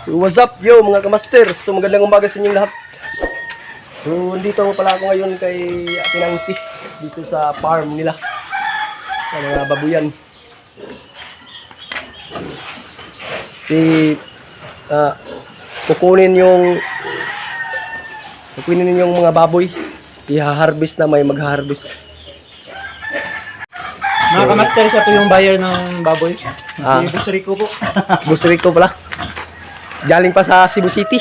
So what's up yo mga kamaster? So magandang umaga sa inyong lahat. So dito pala ako ngayon kay Ate Nancy dito sa farm nila sa mga babuyan. Kukunin yung mga baboy. I-harvest na, may mag-harvest. Mga kamaster, siya po yung buyer ng baboy. Si Boss Rico po. Boss Rico pala. Galing pa sa Cebu City.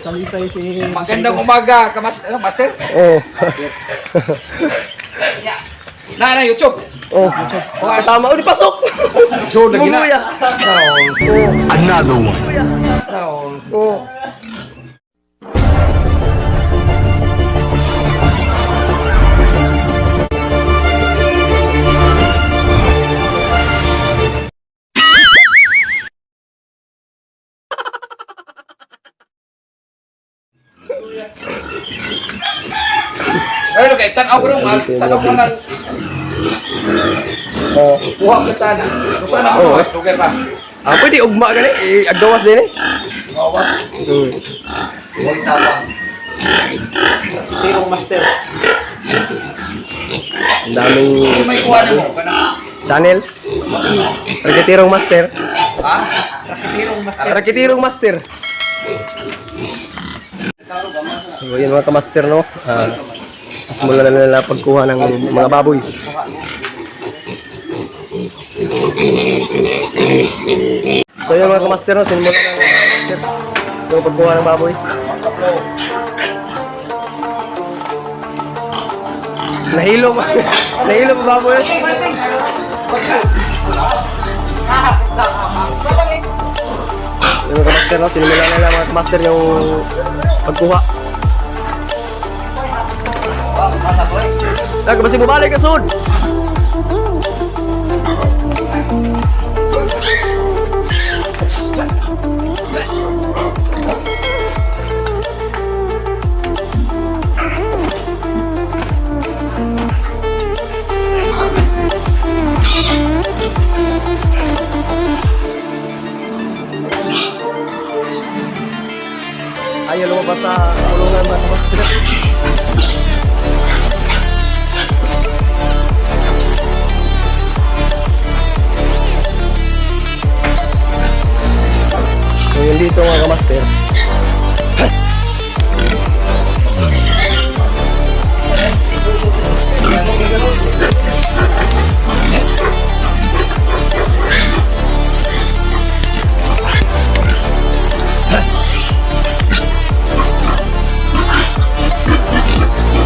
Salisay si Magandang umaga, Master. Oh. Na YouTube. Oh. Kasama ulit pasok. So lagi na. Bumuya. Another one. Oh. Ayun kay tanaw ko nung tanaw ko nang kuha ka tana. Kusa na mo sugar pa. Pwede ugma gani, agawas din eh. Kuha. Wala tawag. Tirong master. Ang daming May kuha na mo kana. channel. Raketirong Master. Ha? Tirong master. Raketirong Master. So yun mga kamaster no. Simulan na nila pagkuha ng mga baboy. So yun mga kamaster no, simulan na nila yung pagkuha ng baboy. Nahilo pa. Nahilo pa baboy. Yung kamaster no, simulan na nila mga kamaster yung pagkuha. Kasi bumalik ka sud. Ayaw lumabas sa kulungan mga kamaster. So yun dito mga kamaster.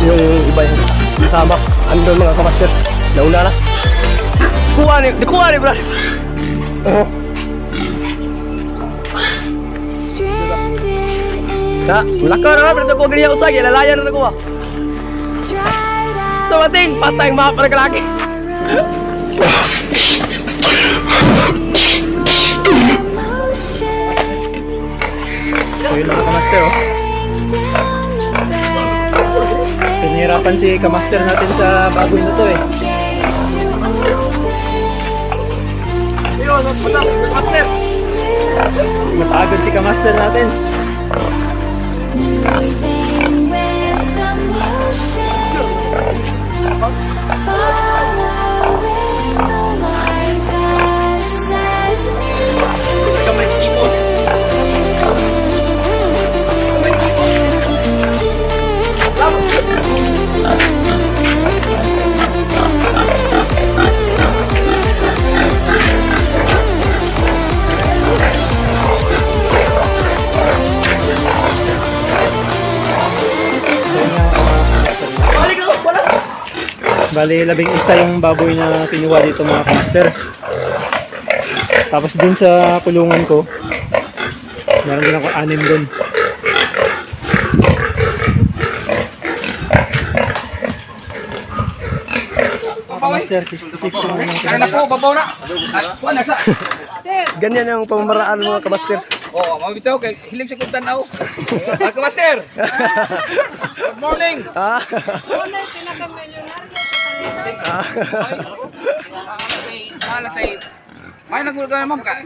Yung iba yung kasama andun mga kamaster. Nauna na. Kuha ni bro. Oh. Na, lakaw na nga, pero ko ganyan usagi, lalayan na ko ah. So mating, patay mga panagalaki. So yun mga kamaster oh. Pinahirapan si kamaster natin sa baboy na to eh. Ayun, Master. Matagod si kamaster natin. Bali, 11 yung baboy na kinuha dito mga kamaster. Tapos din sa kulungan ko, meron din ako 6 dun. Kamaster, 66 yung Ano na po, babaw na. Kuha na sa. Ganyan yung pamamaraan mga kamaster. Oh, mau bitaw kay hiling sa kuntan aw. Master. Good morning. Malas ay. May nagulga ma'am ka.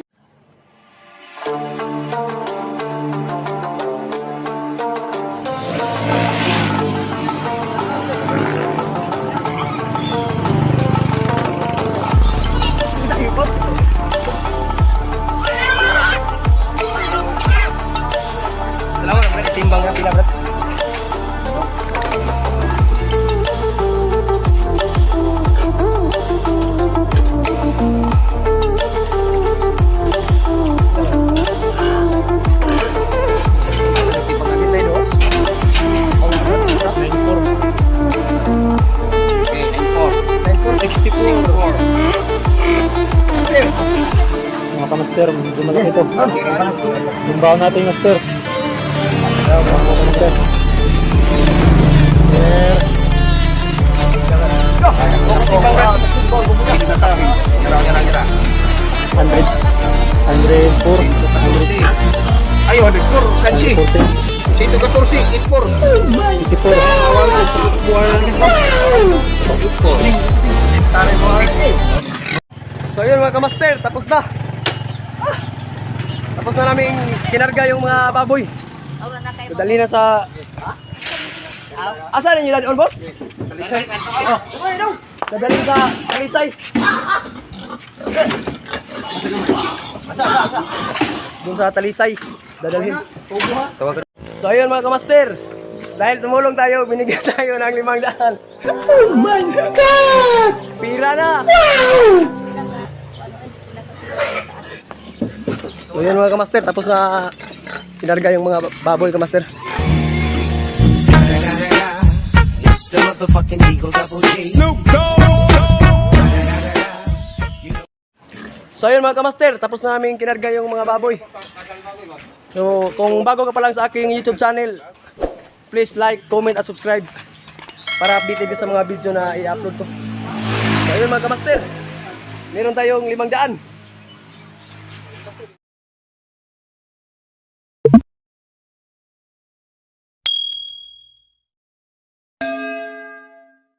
master, medyo malaki ito. Yung baon natin master. Ayan, baon natin master. Kira. 100. 104. 100. Ayo, diskur kansi. 114. 114, ispor. 84. Awal buwan lagi po. Ispor. Tare mo. So yun mga kamaster, tapos na. Tapos na namin kinarga yung mga baboy. Dali na sa... Asan yung on boss? Talisay. Oh, dadalhin sa Talisay. Doon sa Talisay, dadalhin. So ayun mga kamaster, dahil tumulong tayo, binigyan tayo ng 500. Oh my God! Pira na! So yun mga kamaster, tapos na kinarga yung mga baboy kamaster. It's the motherfucking Eagle Double G. So ayun mga kamaster, tapos na namin kinarga yung mga baboy. So kung bago ka pa lang sa aking YouTube channel, please like, comment at subscribe para updated ka sa mga video na i-upload ko. So ayun mga kamaster, meron tayong 500.